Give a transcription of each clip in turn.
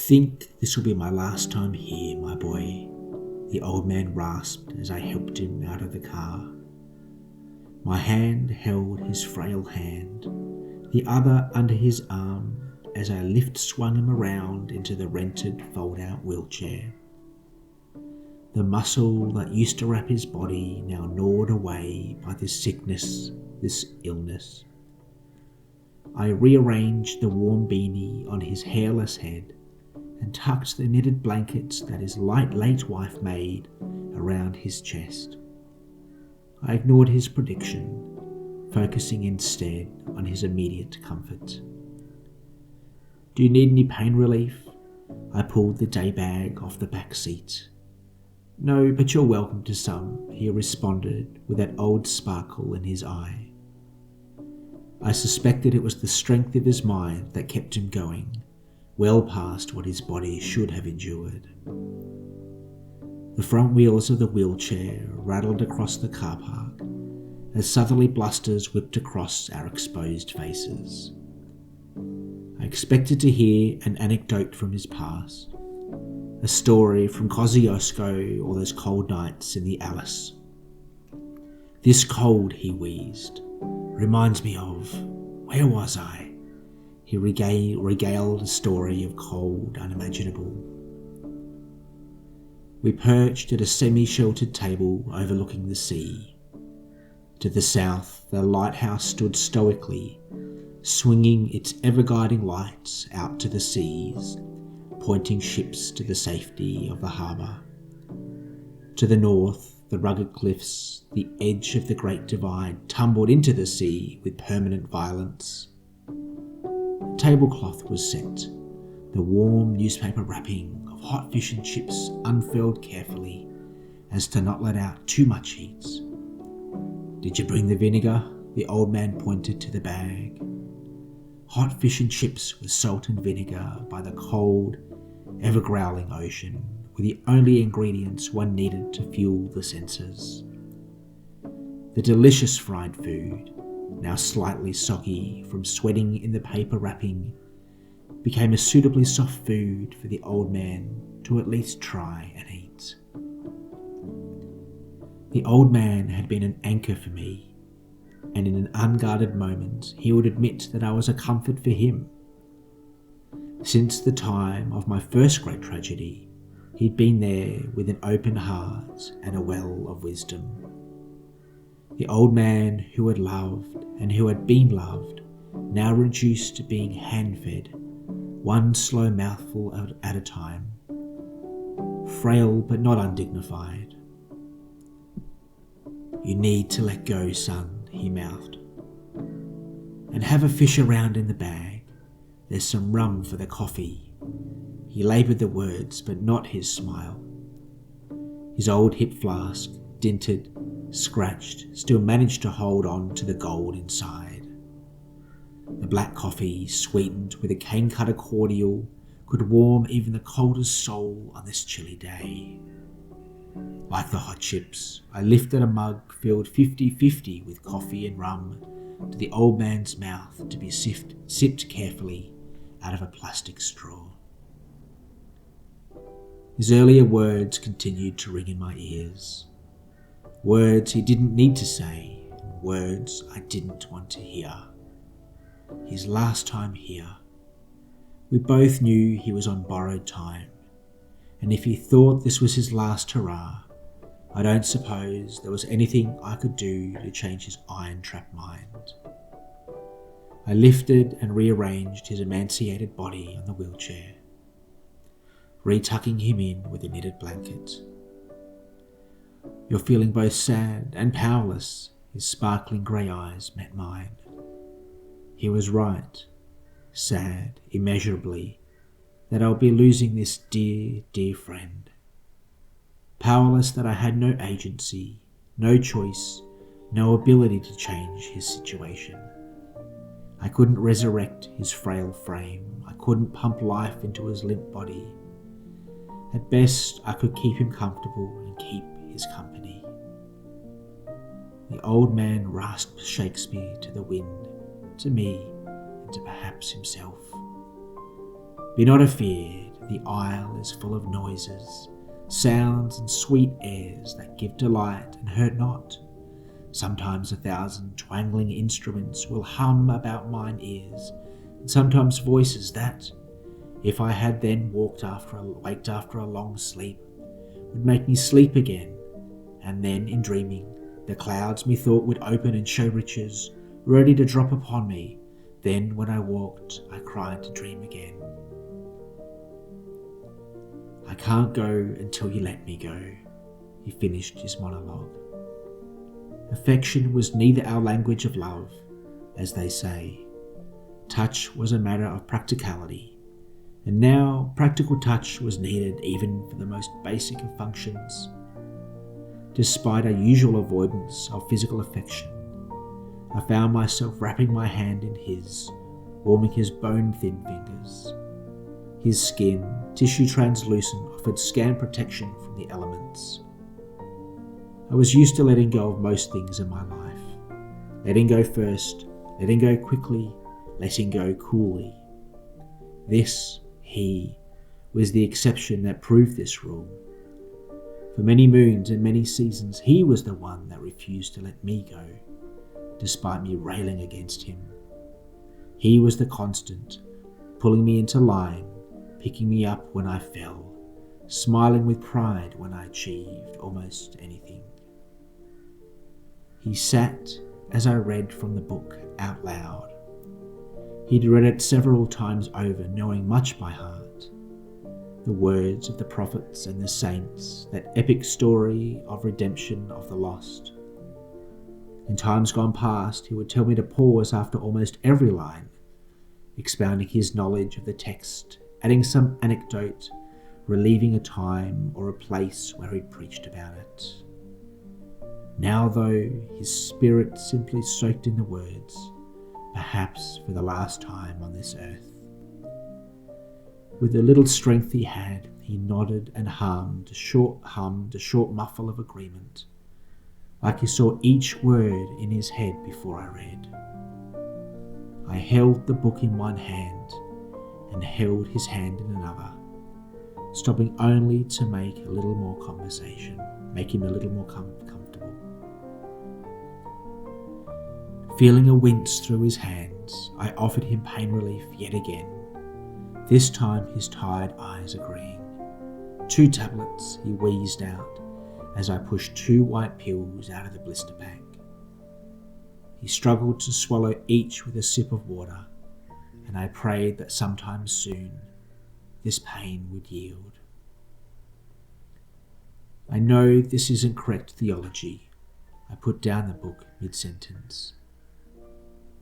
think this will be my last time here, my boy," the old man rasped as I helped him out of the car. My hand held his frail hand, the other under his arm as I swung him around into the rented fold-out wheelchair. The muscle that used to wrap his body now gnawed away by this sickness, this illness. I rearranged the warm beanie on his hairless head and tucked the knitted blankets that his late wife made around his chest. I ignored his prediction, focusing instead on his immediate comfort. "Do you need any pain relief?" I pulled the day bag off the back seat. "No, but you're welcome to some," he responded with that old sparkle in his eye. I suspected it was the strength of his mind that kept him going, well past what his body should have endured. The front wheels of the wheelchair rattled across the car park as southerly blusters whipped across our exposed faces. I expected to hear an anecdote from his past, a story from Kosciuszko or those cold nights in the Alice. "This cold," he wheezed, "reminds me of... where was I?" He regaled a story of cold unimaginable. We perched at a semi-sheltered table overlooking the sea. To the south, the lighthouse stood stoically, swinging its ever-guiding lights out to the seas, pointing ships to the safety of the harbour. To the north, the rugged cliffs, the edge of the Great Divide, tumbled into the sea with permanent violence. The tablecloth was set, the warm newspaper wrapping of hot fish and chips unfurled carefully as to not let out too much heat. "Did you bring the vinegar?" The old man pointed to the bag. Hot fish and chips with salt and vinegar by the cold, ever-growling ocean were the only ingredients one needed to fuel the senses. The delicious fried food, now slightly soggy from sweating in the paper wrapping, became a suitably soft food for the old man to at least try and eat. The old man had been an anchor for me, and in an unguarded moment he would admit that I was a comfort for him. Since the time of my first great tragedy, he'd been there with an open heart and a well of wisdom. The old man who had loved and who had been loved, now reduced to being hand-fed, one slow mouthful at a time. Frail but not undignified. "You need to let go, son," he mouthed. "And have a fish around in the bag. There's some rum for the coffee." He laboured the words, but not his smile. His old hip flask, dinted, scratched, still managed to hold on to the gold inside. The black coffee, sweetened with a cane-cutter cordial, could warm even the coldest soul on this chilly day. Like the hot chips, I lifted a mug filled 50-50 with coffee and rum to the old man's mouth to be sipped carefully out of a plastic straw. His earlier words continued to ring in my ears. Words he didn't need to say, words I didn't want to hear. His last time here. We both knew he was on borrowed time, and if he thought this was his last hurrah, I don't suppose there was anything I could do to change his iron-trapped mind. I lifted and rearranged his emaciated body on the wheelchair, retucking him in with a knitted blanket. "You're feeling both sad and powerless," his sparkling grey eyes met mine. He was right, sad immeasurably, that I'll be losing this dear, dear friend. Powerless that I had no agency, no choice, no ability to change his situation. I couldn't resurrect his frail frame. I couldn't pump life into his limp body. At best, I could keep him comfortable and keep his company. The old man rasped Shakespeare to the wind, to me, and to perhaps himself. "Be not afeard, the aisle is full of noises, sounds and sweet airs that give delight and hurt not. Sometimes 1,000 twangling instruments will hum about mine ears, and sometimes voices that, if I had then waked after a long sleep, would make me sleep again. And then, in dreaming, the clouds methought would open and show riches, ready to drop upon me. Then, when I walked, I cried to dream again. I can't go until you let me go, he finished his monologue. Affection was neither our language of love, as they say. Touch was a matter of practicality, and now practical touch was needed even for the most basic of functions. Despite our usual avoidance of physical affection, I found myself wrapping my hand in his, warming his bone-thin fingers. His skin, tissue translucent, offered scant protection from the elements. I was used to letting go of most things in my life. Letting go first, letting go quickly, letting go coolly. This, he, was the exception that proved this rule. For many moons and many seasons, he was the one that refused to let me go, despite me railing against him. He was the constant, pulling me into line, picking me up when I fell, smiling with pride when I achieved almost anything. He sat as I read from the book out loud. He'd read it several times over, knowing much by heart. The words of the prophets and the saints, that epic story of redemption of the lost. In times gone past, he would tell me to pause after almost every line, expounding his knowledge of the text, adding some anecdote, relieving a time or a place where he'd preached about it. Now, though, his spirit simply soaked in the words, perhaps for the last time on this earth. With the little strength he had, he nodded and hummed a short muffle of agreement, like he saw each word in his head before I read. I held the book in one hand and held his hand in another, stopping only to make a little more conversation, make him a little more comfortable. Feeling a wince through his hands, I offered him pain relief yet again, this time his tired eyes agreeing. 2 tablets, he wheezed out as I pushed 2 white pills out of the blister pack. He struggled to swallow each with a sip of water, and I prayed that sometime soon this pain would yield. I know this isn't correct theology. I put down the book mid-sentence.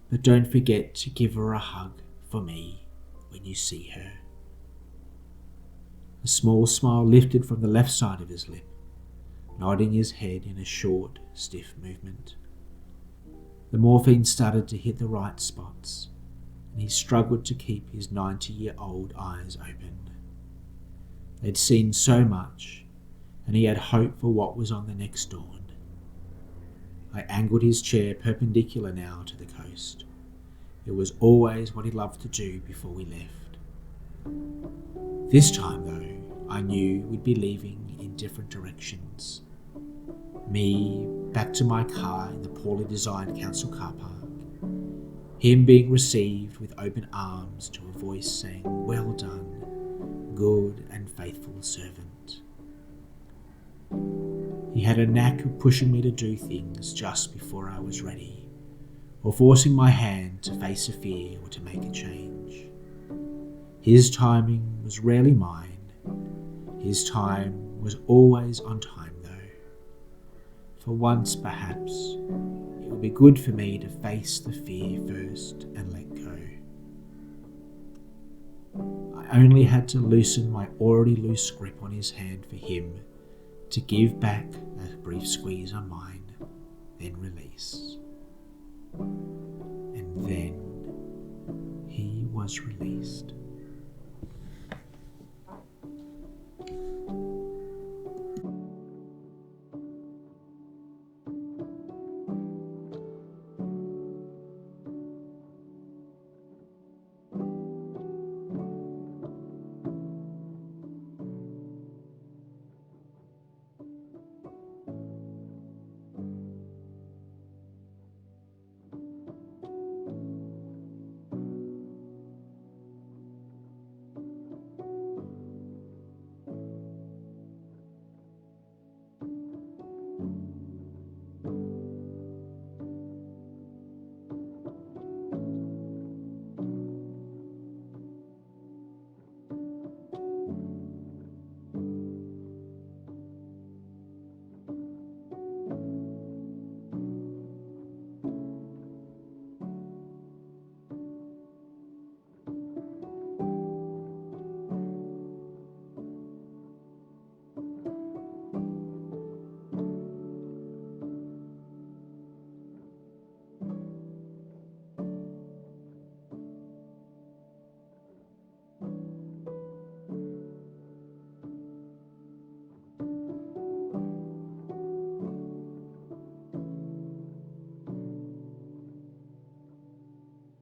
But don't forget to give her a hug for me when you see her. A small smile lifted from the left side of his lip, nodding his head in a short, stiff movement. The morphine started to hit the right spots, and he struggled to keep his 90-year-old eyes open. They'd seen so much, and he had hope for what was on the next dawn. I angled his chair perpendicular now to the coast. It was always what he loved to do before we left. This time, though, I knew we'd be leaving in different directions. Me back to my car in the poorly designed council car park. Him being received with open arms to a voice saying, "Well done, good and faithful servant." He had a knack of pushing me to do things just before I was ready, or forcing my hand to face a fear or to make a change. His timing was rarely mine. His time was always on time, though. For once, perhaps, it would be good for me to face the fear first and let go. I only had to loosen my already loose grip on his hand for him to give back a brief squeeze on mine, then release. And then he was released.